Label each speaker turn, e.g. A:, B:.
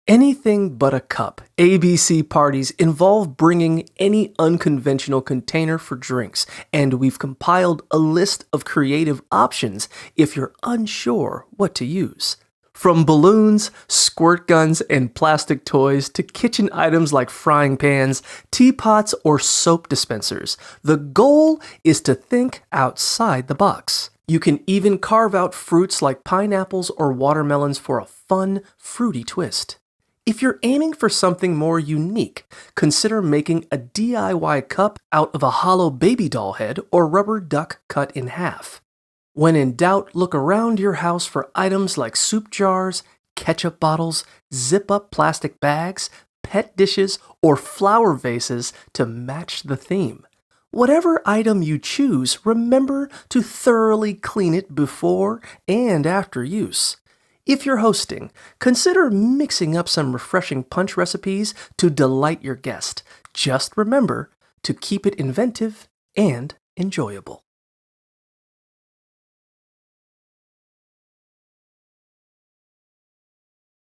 A: Anything but a cup. ABC parties involve bringing any unconventional container for drinks, and we've compiled a list of creative options if you're unsure what to use. From balloons, squirt guns, and plastic toys to kitchen items like frying pans, teapots, or soap dispensers, the goal is to think outside the box. You can even carve out fruits like pineapples or watermelons for a fun, fruity twist. If you're aiming for something more unique, consider making a DIY cup out of a hollow baby doll head or rubber duck cut in half. When in doubt, look around your house for items like soup jars, ketchup bottles, zip-up plastic bags, pet dishes, or flower vases to match the theme. Whatever item you choose, remember to thoroughly clean it before and after use. If you're hosting, consider mixing up some refreshing punch recipes to delight your guest. Just remember to keep it inventive and enjoyable.